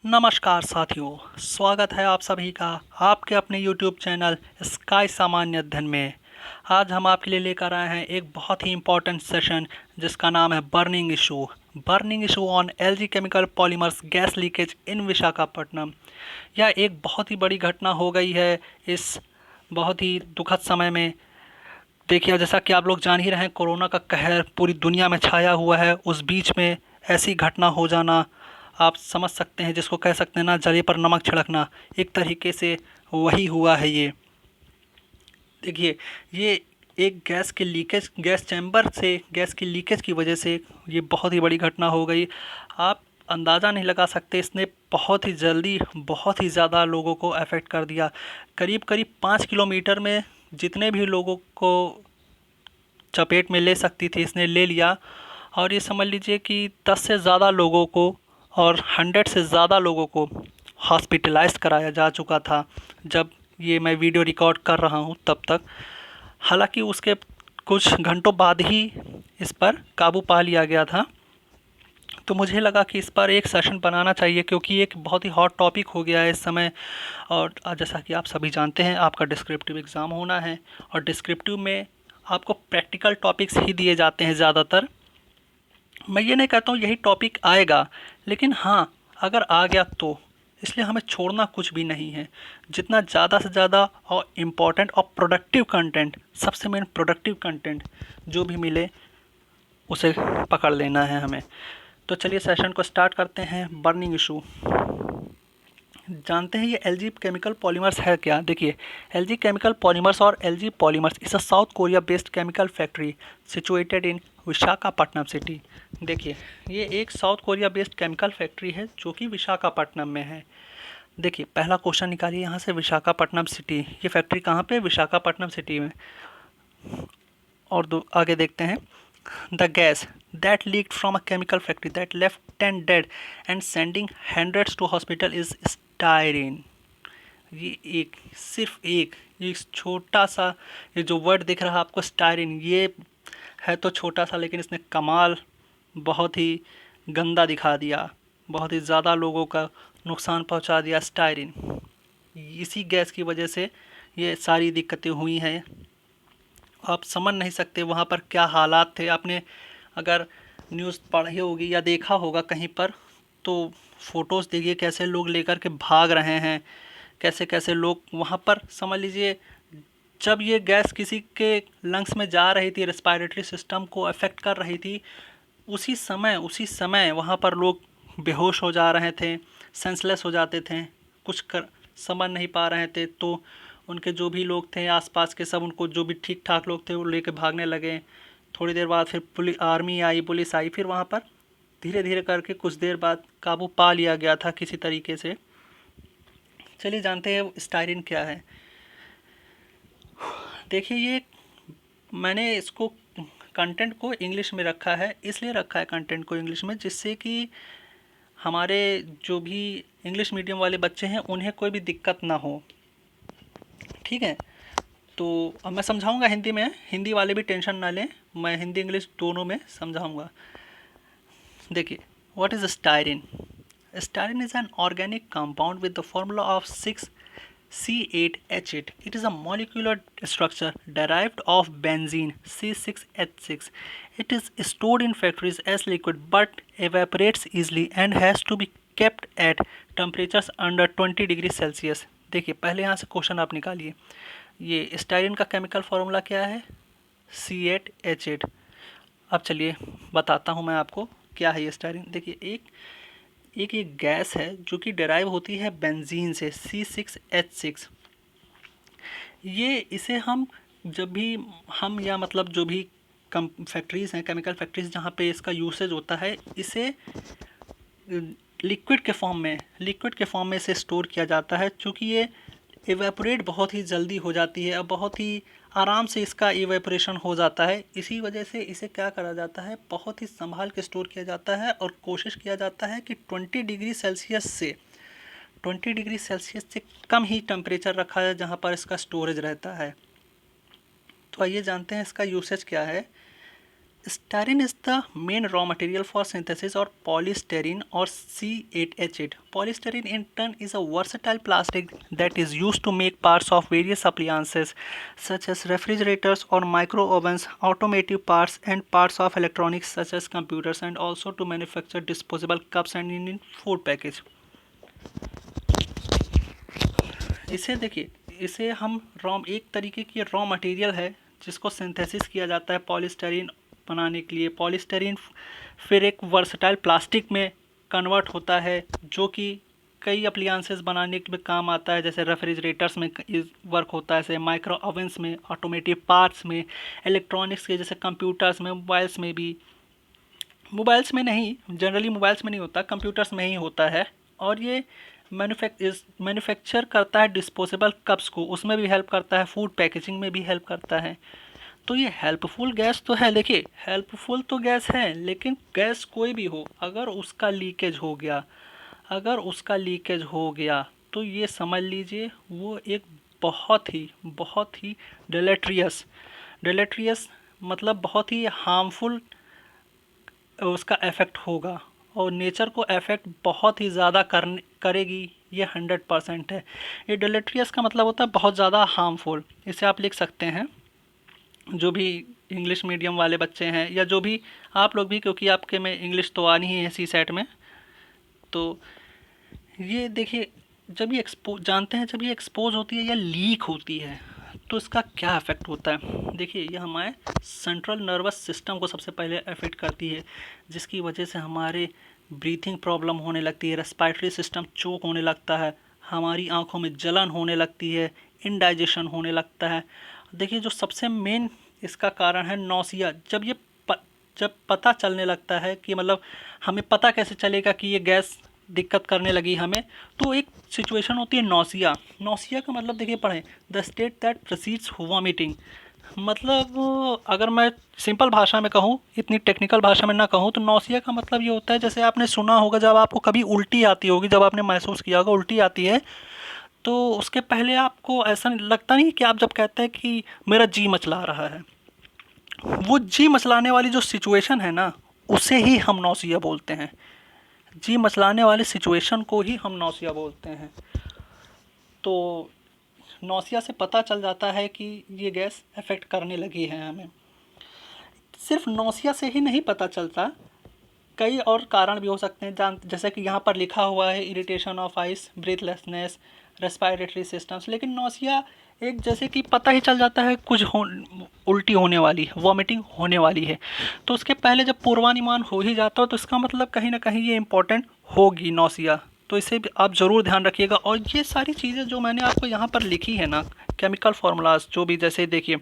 नमस्कार साथियों, स्वागत है आप सभी का आपके अपने YouTube चैनल स्काई सामान्य अध्ययन में। आज हम आपके लिए लेकर आए हैं एक बहुत ही इम्पोर्टेंट सेशन जिसका नाम है burning issue on LG chemical polymers gas leakage इन विशाखापट्टनम। यह एक बहुत ही बड़ी घटना हो गई है इस बहुत ही दुखद समय में। देखिए, जैसा कि आप लोग जान ही रहे हैं, कोरोना का कहर पूरी दुनिया में छाया हुआ है। उस बीच में ऐसी घटना हो जाना, आप समझ सकते हैं, जिसको कह सकते हैं ना, जले पर नमक छिड़कना। एक तरीके से वही हुआ है ये। देखिए, ये एक गैस चैम्बर से गैस की लीकेज की वजह से ये बहुत ही बड़ी घटना हो गई। आप अंदाज़ा नहीं लगा सकते, इसने बहुत ही जल्दी बहुत ही ज़्यादा लोगों को अफेक्ट कर दिया। करीब करीब 5 किलोमीटर में जितने भी लोगों को चपेट में ले सकती थी इसने ले लिया। और ये समझ लीजिए कि 10 से ज़्यादा लोगों को और 100 से ज़्यादा लोगों को हॉस्पिटलाइज कराया जा चुका था जब ये मैं वीडियो रिकॉर्ड कर रहा हूँ तब तक। हालांकि उसके कुछ घंटों बाद ही इस पर काबू पा लिया गया था। तो मुझे लगा कि इस पर एक सेशन बनाना चाहिए क्योंकि एक बहुत ही हॉट टॉपिक हो गया है इस समय। और जैसा कि आप सभी जानते हैं, आपका डिस्क्रिप्टिव एग्ज़ाम होना है और डिस्क्रिप्टिव में आपको प्रैक्टिकल टॉपिक्स ही दिए जाते हैं ज़्यादातर। मैं ये नहीं कहता हूँ यही टॉपिक आएगा, लेकिन हाँ, अगर आ गया तो इसलिए हमें छोड़ना कुछ भी नहीं है। जितना ज़्यादा से ज़्यादा और इम्पोर्टेंट और प्रोडक्टिव कंटेंट, सबसे मेन प्रोडक्टिव कंटेंट जो भी मिले उसे पकड़ लेना है हमें। तो चलिए सेशन को स्टार्ट करते हैं। बर्निंग इशू जानते हैं, ये एलजी केमिकल पॉलीमर्स है क्या? देखिए, एलजी केमिकल पॉलीमर्स और LG polymers is a south Korea based chemical factory situated in Visakhapatnam city. देखिए, ये एक south Korea based chemical factory है जो कि विशाखापट्टनम में है। देखिए, पहला क्वेश्चन निकालिए यहाँ से, विशाखापट्टनम सिटी, ये फैक्ट्री कहाँ पे? विशाखापट्टनम सिटी में। और दो आगे देखते हैं, the gas that leaked from a chemical factory that left 10 dead and sending hundreds to hospital is styrene। ये एक, सिर्फ एक छोटा सा, ये जो वर्ड दिख रहा है आपको स्टायरिन, ये है तो छोटा सा, लेकिन इसने कमाल बहुत ही गंदा दिखा दिया, बहुत ही ज़्यादा लोगों का नुकसान पहुंचा दिया। स्टायरिन, इसी गैस की वजह से ये सारी दिक्कतें हुई हैं। आप समझ नहीं सकते वहाँ पर क्या हालात थे। आपने अगर न्यूज़ पढ़ी होगी या देखा होगा कहीं पर, तो फ़ोटोज़ देखिए कैसे लोग लेकर के भाग रहे हैं, कैसे कैसे लोग वहाँ पर, समझ लीजिए जब ये गैस किसी के लंग्स में जा रही थी, रेस्पिरेटरी सिस्टम को अफेक्ट कर रही थी, उसी समय वहाँ पर लोग बेहोश हो जा रहे थे, सेंसलेस हो जाते थे, कुछ कर समझ नहीं पा रहे थे। तो उनके जो भी लोग थे आसपास के, सब उनको, जो भी ठीक ठाक लोग थे, वो लेके भागने लगे। थोड़ी देर बाद फिर आर्मी आई, पुलिस आई, फिर वहाँ पर धीरे धीरे करके कुछ देर बाद काबू पा लिया गया था किसी तरीके से। चलिए जानते हैं स्टायरिन क्या है। देखिए, ये मैंने इसको कंटेंट को इंग्लिश में रखा है, इसलिए रखा है कंटेंट को इंग्लिश में जिससे कि हमारे जो भी इंग्लिश मीडियम वाले बच्चे हैं उन्हें कोई भी दिक्कत ना हो। ठीक है, तो अब मैं समझाऊंगा हिंदी में, हिंदी वाले भी टेंशन ना लें, मैं हिंदी इंग्लिश दोनों में समझाऊंगा। देखिए, what is styrene? Styrene is an organic compound with the formula of 6C8H8। It is a molecular structure derived of benzene C6H6। It is stored in factories as liquid but evaporates easily and has to be kept at temperatures under 20 degree Celsius. देखिए, पहले यहाँ से question आप निकालिए, ये styrene का chemical formula क्या है? C8H8। अब चलिए बताता हूँ मैं आपको क्या है ये स्टायरिन। देखिए, एक गैस है जो कि डेराइव होती है बेंजीन से, C6H6। ये इसे हम जब भी हम, या मतलब जो भी कम फैक्ट्रीज़ हैं, केमिकल फैक्ट्रीज़, जहाँ पे इसका यूसेज होता है, इसे लिक्विड के फॉर्म में इसे स्टोर किया जाता है। चूँकि ये इवेपोरेट बहुत ही जल्दी हो जाती है और बहुत ही आराम से इसका इवेपोरेशन हो जाता है, इसी वजह से इसे क्या करा जाता है, बहुत ही संभाल के स्टोर किया जाता है और कोशिश किया जाता है कि 20 डिग्री सेल्सियस से कम ही टेम्परेचर रखा है जहाँ पर इसका स्टोरेज रहता है। तो आइए जानते हैं इसका यूसेज क्या है। Styrene is the main raw material for synthesis of polystyrene or C8H8. Polystyrene in turn is a versatile plastic that is used to make parts of various appliances such as refrigerators or micro ovens, automotive parts and parts of electronics such as computers, and also to manufacture disposable cups and in food package. इसे देखिए, इसे हम एक तरीके की raw material है जिसको synthesis किया जाता है पॉलीस्टाइरीन बनाने के लिए। पॉलीस्टाइरीन फिर एक वर्सटाइल प्लास्टिक में कन्वर्ट होता है जो कि कई अप्लायंसेस बनाने में काम आता है, जैसे रेफ्रिजरेटर्स में वर्क होता है, जैसे माइक्रो ओवंस में, ऑटोमेटिव पार्ट्स में, इलेक्ट्रॉनिक्स के जैसे कंप्यूटर्स में, मोबाइल्स में भी, मोबाइल्स में नहीं, जनरली मोबाइल्स में नहीं होता, कंप्यूटर्स में ही होता है। और ये मैन्युफैक्चर करता है डिस्पोजेबल कप्स को, उसमें भी हेल्प करता है, फूड पैकेजिंग में भी हेल्प करता है। तो ये हेल्पफुल गैस तो है। देखिए, हेल्पफुल तो गैस है, लेकिन गैस कोई भी हो, अगर उसका लीकेज हो गया तो ये समझ लीजिए वो एक बहुत ही डिलेट्रियस मतलब बहुत ही हार्मफुल उसका इफ़ेक्ट होगा और नेचर को इफ़ेक्ट बहुत ही ज़्यादा करेगी, ये 100% है। ये डिलेट्रियस का मतलब होता है बहुत ज़्यादा हार्मफुल। इसे आप लिख सकते हैं, जो भी इंग्लिश मीडियम वाले बच्चे हैं या जो भी आप लोग भी, क्योंकि आपके में इंग्लिश तो आनी ही है CSET में। तो ये देखिए, जब ये एक्सपोज होती है या लीक होती है तो इसका क्या इफ़ेक्ट होता है। देखिए, ये हमारे सेंट्रल नर्वस सिस्टम को सबसे पहले अफेक्ट करती है, जिसकी वजह से हमारे ब्रीथिंग प्रॉब्लम होने लगती है, रेस्पिरेटरी सिस्टम चोक होने लगता है, हमारी आंखों में जलन होने लगती है, इनडाइजेशन होने लगता है। देखिए, जो सबसे मेन इसका कारण है नौसिया। जब पता चलने लगता है कि मतलब हमें पता कैसे चलेगा कि ये गैस दिक्कत करने लगी हमें, तो एक सिचुएशन होती है नौसिया का मतलब देखिए, पढ़ें, the state that proceeds vomiting. मतलब अगर मैं सिंपल भाषा में कहूँ, इतनी टेक्निकल भाषा में ना कहूँ, तो नौसिया का मतलब ये होता है, जैसे आपने सुना होगा जब आपको कभी उल्टी आती होगी, जब आपने महसूस किया होगा उल्टी आती है, तो उसके पहले आपको ऐसा लगता नहीं कि आप जब कहते हैं कि मेरा जी मचला रहा है, वो जी मचलाने वाली जो सिचुएशन है ना, उसे ही हम नौसिया बोलते हैं। जी मचलाने वाले सिचुएशन को ही हम नौसिया बोलते हैं। तो नौसिया से पता चल जाता है कि ये गैस अफेक्ट करने लगी है हमें। सिर्फ नौसिया से ही नहीं पता चलता, कई और कारण भी हो सकते हैं, जैसे कि यहाँ पर लिखा हुआ है irritation of ice, breathlessness, respiratory systems. लेकिन नौसिया एक जैसे कि पता ही चल जाता है कुछ उल्टी होने वाली है, वॉमिटिंग होने वाली है, तो उसके पहले जब पूर्वानुमान हो ही जाता हो तो इसका मतलब कहीं ना कहीं ये इम्पोर्टेंट होगी नौसिया। तो इसे भी आप ज़रूर ध्यान रखिएगा। और ये सारी चीज़ें जो मैंने आपको यहाँ पर लिखी है ना, केमिकल फार्मूलाज जो भी, जैसे देखिए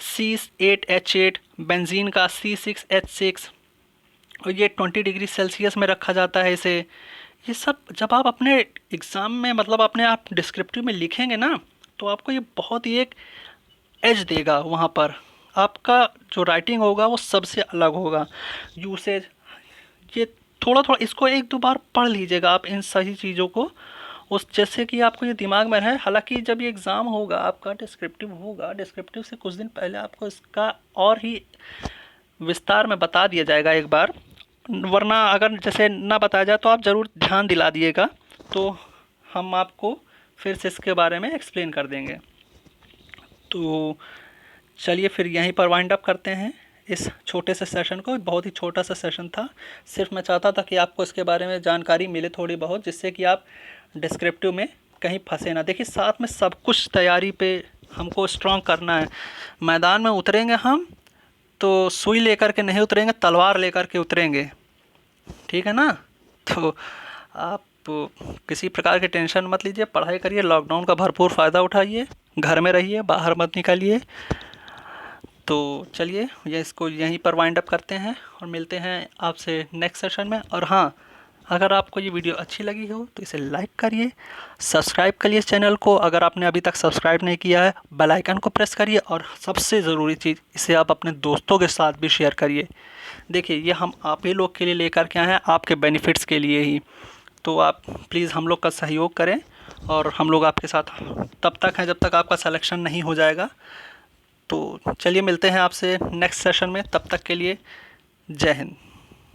C8H8, बेंजीन का C6H6, और ये 20 डिग्री सेल्सियस में रखा जाता है इसे। ये सब जब आप अपने एग्ज़ाम में मतलब अपने आप डिस्क्रिप्टिव में लिखेंगे ना, तो आपको ये बहुत ही एक एज देगा, वहाँ पर आपका जो राइटिंग होगा वो सबसे अलग होगा। यूसेज, ये थोड़ा इसको 1-2 बार पढ़ लीजिएगा आप इन सही चीज़ों को, उस जैसे कि आपको ये दिमाग में रहे। हालांकि जब ये एग्ज़ाम होगा आपका, डिस्क्रिप्टिव होगा, डिस्क्रिप्टिव से कुछ दिन पहले आपको इसका और ही विस्तार में बता दिया जाएगा एक बार, वरना अगर जैसे ना बताया जाए तो आप ज़रूर ध्यान दिला दिएगा, तो हम आपको फिर से इसके बारे में एक्सप्लेन कर देंगे। तो चलिए फिर यहीं पर वाइंड अप करते हैं इस छोटे से सेशन को। बहुत ही छोटा सा सेशन था, सिर्फ मैं चाहता था कि आपको इसके बारे में जानकारी मिले थोड़ी बहुत, जिससे कि आप डिस्क्रिप्टिव में कहीं फंसे ना। देखिए, साथ में सब कुछ तैयारी पे हमको स्ट्रॉन्ग करना है। मैदान में उतरेंगे हम तो सुई लेकर के नहीं उतरेंगे, तलवार लेकर के उतरेंगे, ठीक है ना। तो आप किसी प्रकार की टेंशन मत लीजिए, पढ़ाई करिए, लॉकडाउन का भरपूर फ़ायदा उठाइए, घर में रहिए, बाहर मत निकलिए। तो चलिए ये इसको यहीं पर वाइंड अप करते हैं और मिलते हैं आपसे नेक्स्ट सेशन में। और हाँ, अगर आपको ये वीडियो अच्छी लगी हो तो इसे लाइक करिए, सब्सक्राइब करिए चैनल को अगर आपने अभी तक सब्सक्राइब नहीं किया है, बेल आइकन को प्रेस करिए, और सबसे ज़रूरी चीज़, इसे आप अपने दोस्तों के साथ भी शेयर करिए। देखिए, ये हम आप ही लोग के लिए लेकर के आए हैं, आपके बेनिफिट्स के लिए ही। तो आप प्लीज़ हम लोग का सहयोग करें, और हम लोग आपके साथ तब तक हैं जब तक आपका सिलेक्शन नहीं हो जाएगा। तो चलिए मिलते हैं आपसे नेक्स्ट सेशन में, तब तक के लिए जय हिंद।